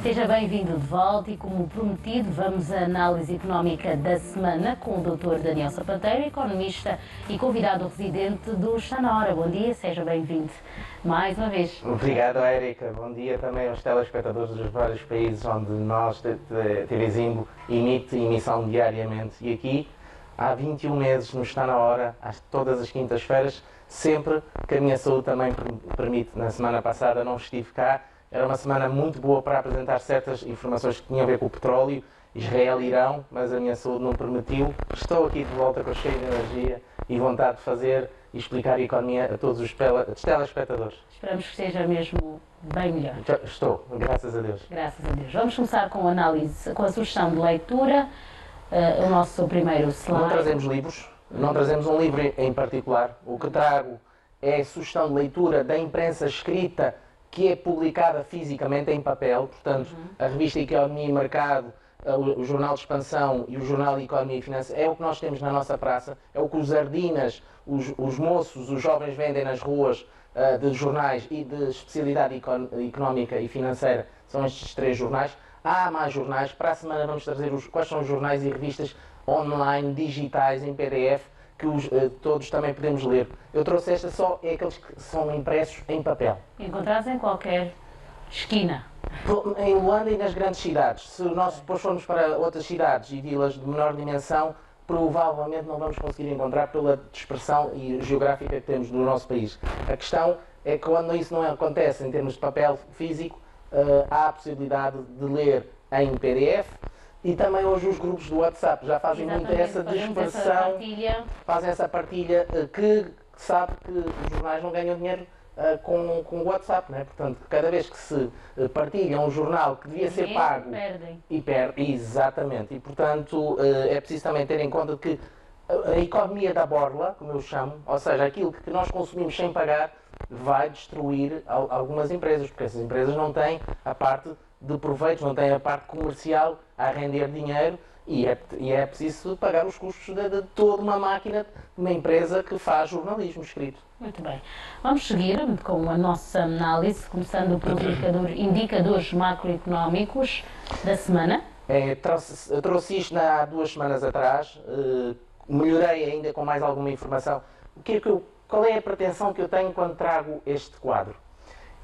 Seja bem-vindo de volta e, como prometido, vamos à análise económica da semana com o Dr. Daniel Sapateiro, economista e convidado residente do Está na Hora. Bom dia, seja bem-vindo mais uma vez. Obrigado, Érica. Bom dia também aos telespectadores dos vários países onde nós, TV Zimbo, emite emissão diariamente. E aqui, há 21 meses, nos Está na Hora, todas as quintas-feiras, sempre que a minha saúde também permite. Na semana passada não estive cá. Era uma semana muito boa para apresentar certas informações que tinham a ver com o petróleo, Israel e Irão, mas a minha saúde não permitiu. Estou aqui de volta com cheio de energia e vontade de fazer e explicar a economia a todos os telespectadores. Esperamos que seja mesmo bem melhor. Estou, graças a Deus. Graças a Deus. Vamos começar com a análise, com a sugestão de leitura. O nosso primeiro slide. Não trazemos livros, não trazemos um livro em particular. O que trago é a sugestão de leitura da imprensa escrita que é publicada fisicamente em papel, portanto, a revista Economia e Mercado, o Jornal de Expansão e o Jornal de Economia e Finanças, é o que nós temos na nossa praça, é o que os ardinas, os moços, os jovens vendem nas ruas de jornais e de especialidade económica e financeira, são estes três jornais. Há mais jornais, para a semana vamos trazer quais são os jornais e revistas online, digitais, em PDF, que todos também podemos ler. Eu trouxe esta só, é aqueles que são impressos em papel. Encontrados em qualquer esquina. Em Luanda e nas grandes cidades. Se nós depois formos para outras cidades e vilas de menor dimensão, provavelmente não vamos conseguir encontrar pela dispersão geográfica que temos no nosso país. A questão é que quando isso não acontece em termos de papel físico, há a possibilidade de ler em PDF. E também hoje os grupos do WhatsApp já fazem muito essa dispersão, fazem essa partilha que sabe que os jornais não ganham dinheiro com o WhatsApp, não é? Portanto, cada vez que se partilha um jornal que devia ser pago, perde. Exatamente. E, portanto, é preciso também ter em conta que a economia da borla, como eu chamo, ou seja, aquilo que nós consumimos sem pagar, vai destruir algumas empresas, porque essas empresas não têm a parte de proveitos, não têm a parte comercial a render dinheiro e é preciso pagar os custos de toda uma máquina de uma empresa que faz jornalismo escrito. Muito bem. Vamos seguir com a nossa análise, começando pelos indicadores macroeconómicos da semana. Trouxe isto há 2 semanas atrás, melhorei ainda com mais alguma informação. Qual é a pretensão que eu tenho quando trago este quadro?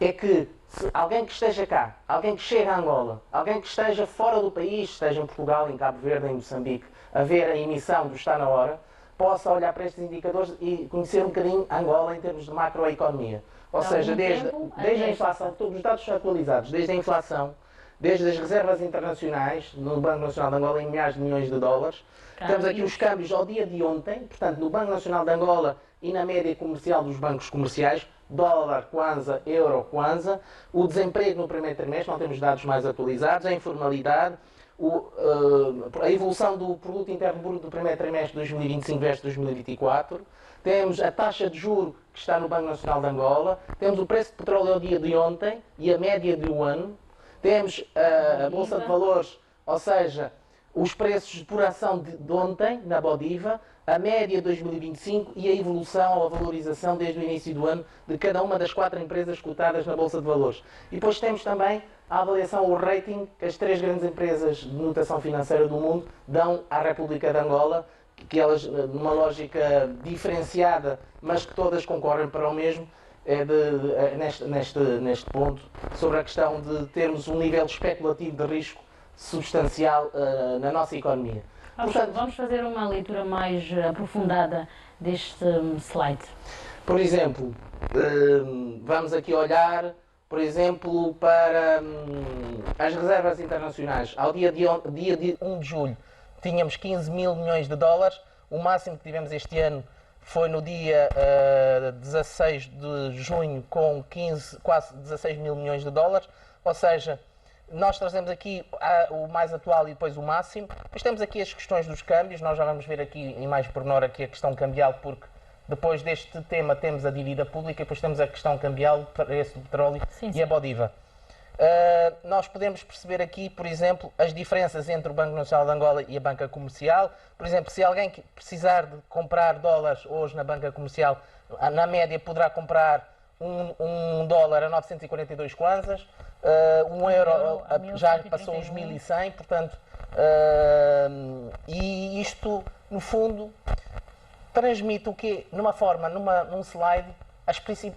É que se alguém que esteja cá, alguém que chega a Angola, alguém que esteja fora do país, esteja em Portugal, em Cabo Verde, em Moçambique, a ver a emissão do Está na Hora, possa olhar para estes indicadores e conhecer um bocadinho Angola em termos de macroeconomia. Ou seja, desde a inflação, todos os dados atualizados, desde a inflação, desde as reservas internacionais, no Banco Nacional de Angola, em milhares de milhões de dólares. Temos aqui os câmbios ao dia de ontem, portanto, no Banco Nacional de Angola e na média comercial dos bancos comerciais, dólar, kwanza, euro, kwanza, o desemprego no primeiro trimestre, não temos dados mais atualizados, a informalidade, a evolução do produto interno bruto do primeiro trimestre de 2025 versus 2024, temos a taxa de juro que está no Banco Nacional de Angola, temos o preço de petróleo ao dia de ontem e a média de um ano, temos a Bolsa de Valores, ou seja, os preços por ação de ontem, na Bodiva, a média de 2025 e a evolução ou a valorização desde o início do ano de cada uma das 4 empresas cotadas na Bolsa de Valores. E depois temos também a avaliação, o rating que as 3 grandes empresas de notação financeira do mundo dão à República de Angola, que elas, numa lógica diferenciada, mas que todas concorrem para o mesmo, neste ponto, sobre a questão de termos um nível especulativo de risco substancial na nossa economia. Vamos fazer uma leitura mais aprofundada deste slide. Por exemplo, vamos aqui olhar, por exemplo, para as reservas internacionais. Ao dia de 1 de julho tínhamos 15 mil milhões de dólares, o máximo que tivemos este ano foi no dia 16 de junho com quase 16 mil milhões de dólares, ou seja, nós trazemos aqui o mais atual e depois o máximo. Depois temos aqui as questões dos câmbios, nós já vamos ver aqui em mais pormenor aqui a questão cambial, porque depois deste tema temos a dívida pública e depois temos a questão cambial, o preço do petróleo e a Bodiva. Nós podemos perceber aqui, por exemplo, as diferenças entre o Banco Nacional de Angola e a banca comercial. Por exemplo, se alguém precisar de comprar dólares hoje na banca comercial, na média poderá comprar um dólar a 942 kwanzas, um euro já passou os 1100, portanto, e isto, no fundo, transmite o quê? Num slide,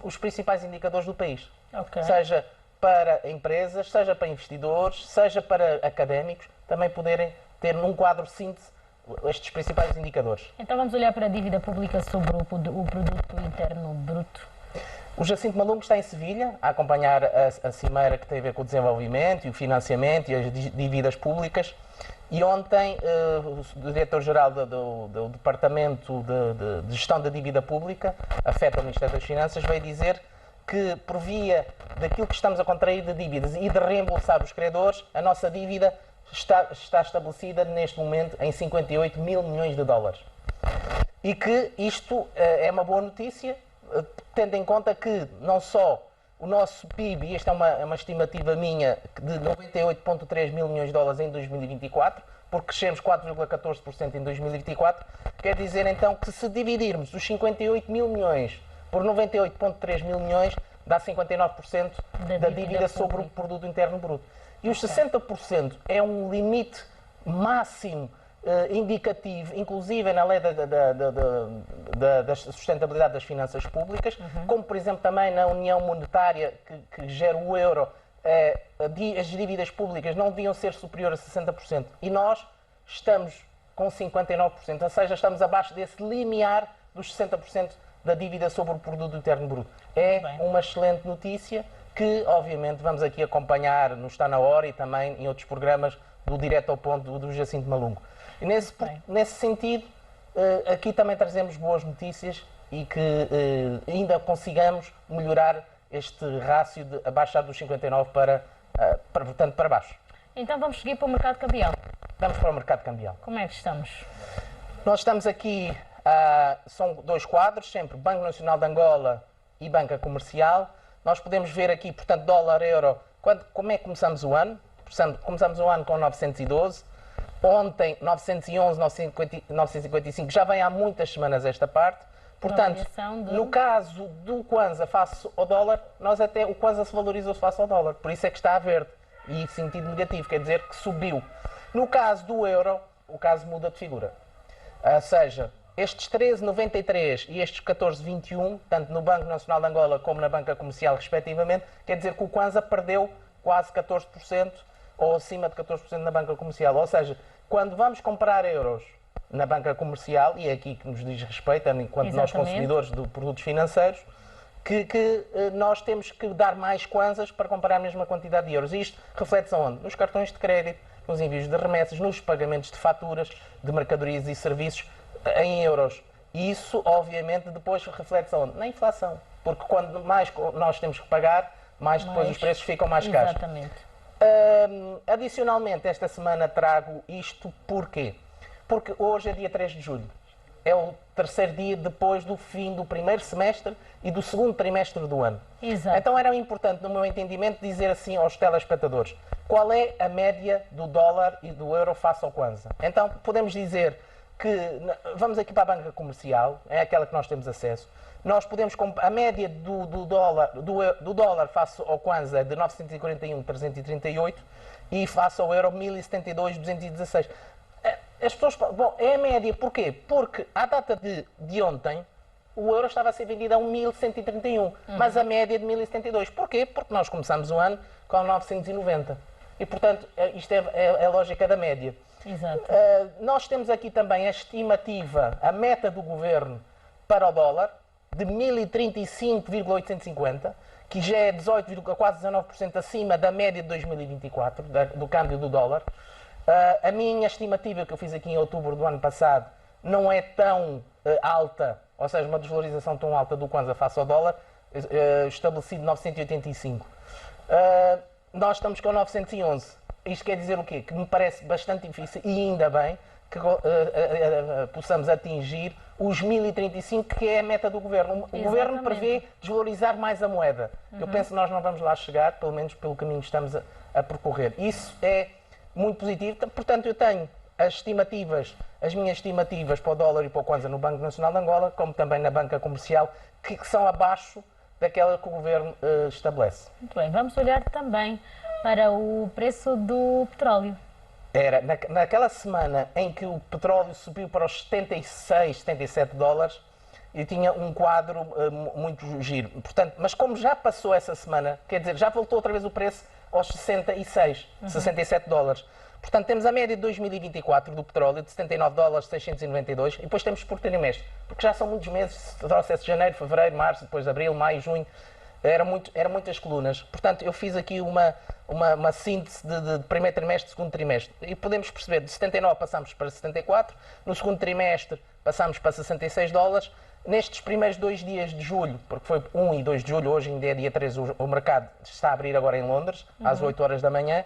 os principais indicadores do país. Okay. Seja para empresas, seja para investidores, seja para académicos, também poderem ter num quadro síntese estes principais indicadores. Então vamos olhar para a dívida pública sobre o produto interno bruto. O Jacinto Malungo está em Sevilha a acompanhar a cimeira que tem a ver com o desenvolvimento e o financiamento e as dívidas públicas. E ontem o diretor-geral do Departamento de Gestão da Dívida Pública, afeta o Ministério das Finanças, veio dizer que, por via daquilo que estamos a contrair de dívidas e de reembolsar os credores, a nossa dívida está estabelecida neste momento em 58 mil milhões de dólares. E que isto é uma boa notícia, tendo em conta que não só o nosso PIB, e esta é uma estimativa minha, de 98,3 mil milhões de dólares em 2024, porque crescemos 4,14% em 2024, quer dizer então que se dividirmos os 58 mil milhões por 98,3 mil milhões, dá 59% da dívida sobre o produto interno bruto. E os 60% é um limite máximo indicativo, inclusive na lei da sustentabilidade das finanças públicas, como por exemplo também na União Monetária que gera o euro, as dívidas públicas não deviam ser superiores a 60%. E nós estamos com 59%, ou seja, estamos abaixo desse limiar dos 60% da dívida sobre o produto interno bruto. É uma excelente notícia que, obviamente, vamos aqui acompanhar no Está na Hora e também em outros programas do Direto ao Ponto do Jacinto Malungo. E nesse sentido, aqui também trazemos boas notícias e que ainda consigamos melhorar este rácio de abaixar dos 59 portanto, para baixo. Então vamos seguir para o mercado cambial. Vamos para o mercado cambial. Como é que estamos? Nós estamos aqui, são dois quadros, sempre Banco Nacional de Angola e Banca Comercial. Nós podemos ver aqui, portanto, dólar, euro, como é que começamos o ano? Começamos o ano com 912, ontem 911, 955, já vem há muitas semanas esta parte. Portanto, no caso do Kwanza face ao dólar, o Kwanza se valorizou face ao dólar, por isso é que está a verde, e sentido negativo, quer dizer que subiu. No caso do euro, o caso muda de figura. Ou seja, estes 13,93 e estes 14,21, tanto no Banco Nacional de Angola como na Banca Comercial, respectivamente, quer dizer que o Kwanza perdeu quase 14%, ou acima de 14% na Banca Comercial. Ou seja, quando vamos comprar euros na Banca Comercial, e é aqui que nos diz respeito, enquanto nós consumidores de produtos financeiros, que nós temos que dar mais kwanzas para comprar a mesma quantidade de euros. E isto reflete-se aonde? Nos cartões de crédito, nos envios de remessas, nos pagamentos de faturas, de mercadorias e serviços em euros. E isso, obviamente, depois reflete-se aonde? Na inflação. Porque quando mais nós temos que pagar, mais depois os preços ficam mais caros. Exatamente. Adicionalmente, esta semana trago isto porquê? Porque hoje é dia 3 de julho. É o terceiro dia depois do fim do primeiro semestre e do segundo trimestre do ano. Exato. Então era importante, no meu entendimento, dizer assim aos telespectadores qual é a média do dólar e do euro face ao Kwanza. Então podemos dizer que, vamos aqui para a Banca Comercial, é aquela que nós temos acesso, nós podemos a média do dólar face ao Kwanza é de 941,338 e face ao euro 1072,216. As pessoas, bom, é a média, porquê? Porque à data de ontem o euro estava a ser vendido a 1.131, mas a média é de 1.072. Porquê? Porque nós começamos o ano com 990. E, portanto, isto é a lógica da média. Exato. Nós temos aqui também a estimativa, a meta do governo para o dólar, de 1.035,850, que já é 18, quase 19% acima da média de 2024, do câmbio do dólar. A minha estimativa que eu fiz aqui em outubro do ano passado não é tão alta, ou seja, uma desvalorização tão alta do Kwanza face ao dólar, estabelecido 985. Nós estamos com 911. Isto quer dizer o quê? Que me parece bastante difícil, e ainda bem, que possamos atingir os 1.035, que é a meta do Governo. O Governo prevê desvalorizar mais a moeda. Eu penso que nós não vamos lá chegar, pelo menos pelo caminho que estamos a percorrer. Isso é muito positivo. Portanto, eu tenho as minhas estimativas para o dólar e para o Kwanza no Banco Nacional de Angola, como também na Banca Comercial, que são abaixo daquela que o Governo estabelece. Muito bem, vamos olhar também para o preço do petróleo. Era naquela semana em que o petróleo subiu para os 76, 77 dólares, e tinha um quadro muito giro. Portanto, mas como já passou essa semana, quer dizer, já voltou outra vez o preço aos 66, 67 dólares. Portanto, temos a média de 2024 do petróleo de 79 dólares 692 e depois temos por trimestre, porque já são muitos meses, se trouxesse janeiro, fevereiro, março, depois abril, maio, junho, eram muitas colunas. Portanto, eu fiz aqui uma síntese de primeiro trimestre, segundo trimestre. E podemos perceber, de 79 passamos para 74, no segundo trimestre passamos para 66 dólares. Nestes primeiros 2 dias de julho, porque foi 1 e 2 de julho, hoje ainda é dia 3, o mercado está a abrir agora em Londres, às 8 horas da manhã,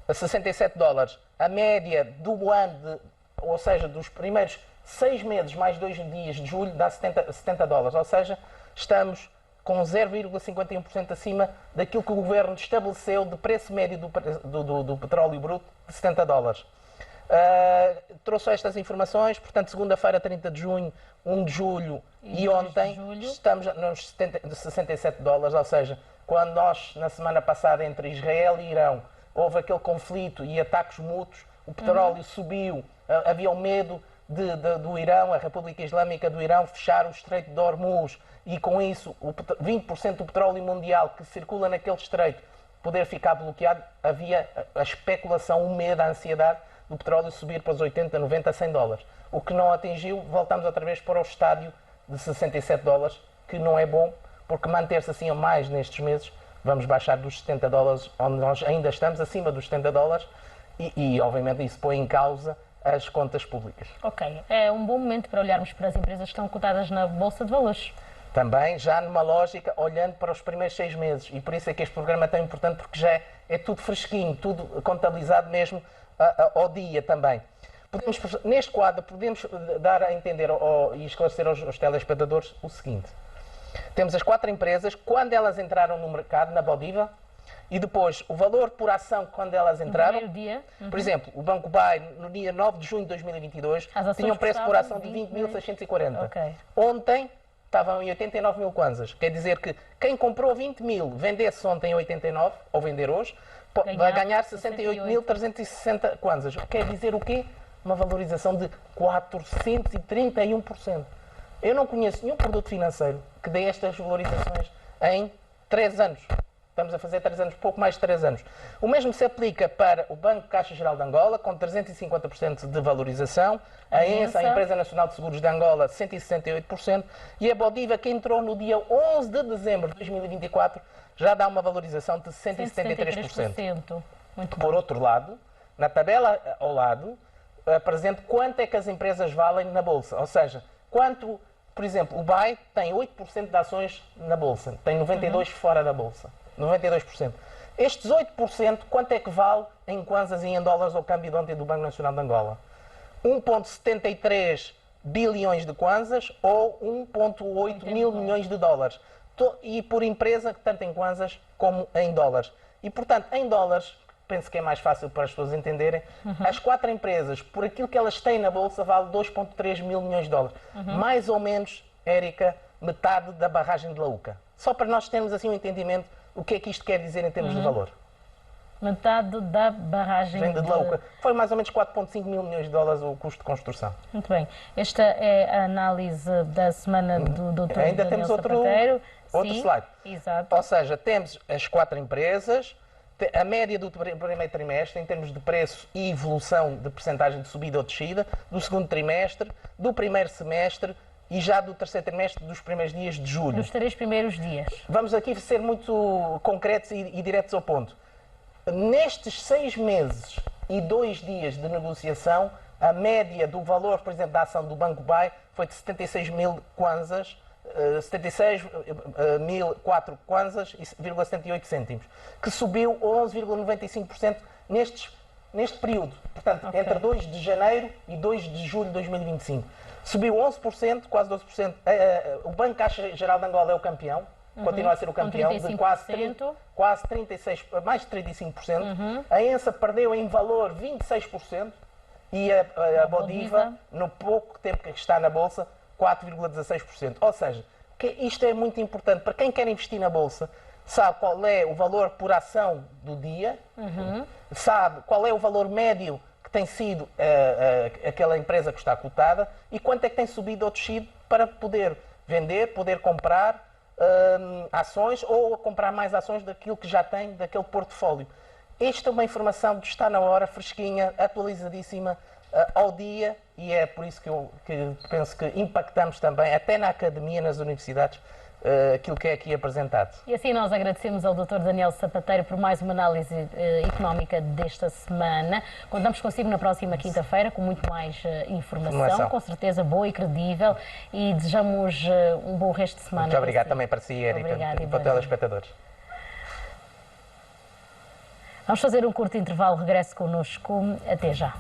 a 67 dólares. A média do ano, ou seja, dos primeiros 6 meses mais 2 dias de julho, dá 70 dólares. Ou seja, estamos com 0,51% acima daquilo que o Governo estabeleceu de preço médio do petróleo bruto, de 70 dólares. Trouxe estas informações, portanto, segunda-feira, 30 de junho, 1 de julho e ontem, estamos nos 67 dólares, ou seja, quando nós, na semana passada, entre Israel e Irão, houve aquele conflito e ataques mútuos, o petróleo subiu, havia o medo do Irão, a República Islâmica do Irão, fechar o Estreito de Hormuz e, com isso, 20% do petróleo mundial que circula naquele estreito poder ficar bloqueado, havia a especulação, o medo, a ansiedade do petróleo subir para os 80, 90, 100 dólares. O que não atingiu, voltamos outra vez para o estádio de 67 dólares, que não é bom, porque manter-se assim a mais nestes meses, vamos baixar dos 70 dólares, onde nós ainda estamos, acima dos 70 dólares, e obviamente isso põe em causa as contas públicas. Ok, é um bom momento para olharmos para as empresas que estão cotadas na Bolsa de Valores. Também já numa lógica, olhando para os primeiros 6 meses, e por isso é que este programa é tão importante, porque já é tudo fresquinho, tudo contabilizado mesmo ao dia também. Neste quadro, podemos dar a entender e esclarecer aos telespectadores o seguinte. Temos as 4 empresas, quando elas entraram no mercado, na Bodiva, e depois o valor por ação quando elas entraram. No primeiro dia. Por exemplo, o Banco BAE, no dia 9 de junho de 2022, tinha um preço por ação de 20.640. Okay. Ontem estavam em 89 mil kwanzas. Quer dizer que quem comprou 20 mil, vendesse ontem em 89, ou vender hoje, vai ganhar 68.360 kwanzas. Quer dizer o quê? Uma valorização de 431%. Eu não conheço nenhum produto financeiro que dê estas valorizações em 3 anos. Estamos a fazer 3 anos, pouco mais de 3 anos. O mesmo se aplica para o Banco Caixa Geral de Angola, com 350% de valorização. A ENSA, a Empresa Nacional de Seguros de Angola, 168%. E a Bodiva, que entrou no dia 11 de dezembro de 2024, já dá uma valorização de 173%. Por outro lado, na tabela ao lado, apresento quanto é que as empresas valem na Bolsa. Ou seja, quanto, por exemplo, o BAE tem 8% de ações na Bolsa, tem 92% fora da Bolsa. 92%. Estes 8%, quanto é que vale em kwanzas e em dólares ao câmbio de ontem do Banco Nacional de Angola? 1,73 bilhões de kwanzas ou 1,8 mil milhões de dólares. E por empresa, tanto em kwanzas como em dólares. E, portanto, em dólares, penso que é mais fácil para as pessoas entenderem, as 4 empresas, por aquilo que elas têm na Bolsa, vale 2,3 mil milhões de dólares. Mais ou menos, Érica, metade da barragem de Laúca. Só para nós termos assim um entendimento, o que é que isto quer dizer em termos de valor? Metade da barragem de Laúca. Foi mais ou menos 4,5 mil milhões de dólares o custo de construção. Muito bem. Esta é a análise da semana do Dr. Ainda temos outro slide. Exato. Ou seja, temos as 4 empresas, a média do primeiro trimestre em termos de preço e evolução de percentagem de subida ou descida, do segundo trimestre, do primeiro semestre e já do terceiro trimestre dos primeiros dias de julho. Dos 3 primeiros dias. Vamos aqui ser muito concretos e diretos ao ponto. Nestes 6 meses e 2 dias de negociação, a média do valor, por exemplo, da ação do Banco BAE foi de 76 mil kwanzas, 76.004 kwanzas e 78 cêntimos, que subiu 11,95% neste período. Portanto, entre 2 de janeiro e 2 de julho de 2025. Subiu 11%, quase 12%. O Banco Caixa Geral de Angola é o campeão, continua a ser o campeão, de quase 36%, mais de 35%. A ENSA perdeu em valor 26% e a Bodiva, no pouco tempo que está na Bolsa, 4,16%. Ou seja, que isto é muito importante. Para quem quer investir na Bolsa, sabe qual é o valor por ação do dia, sabe qual é o valor médio que tem sido aquela empresa que está cotada e quanto é que tem subido ou descido para poder vender, poder comprar ações ou comprar mais ações daquilo que já tem, daquele portfólio. Esta é uma informação que está na hora, fresquinha, atualizadíssima, ao dia, e é por isso que eu penso que impactamos também, até na academia, nas universidades, aquilo que é aqui apresentado. E assim nós agradecemos ao Dr. Daniel Sapateiro por mais uma análise económica desta semana. Contamos consigo na próxima quinta-feira com muito mais informação, com certeza boa e credível, e desejamos um bom resto de semana. Muito obrigado também para si, Erika, e para os telespectadores. Vamos fazer um curto intervalo, regresse connosco. Até já.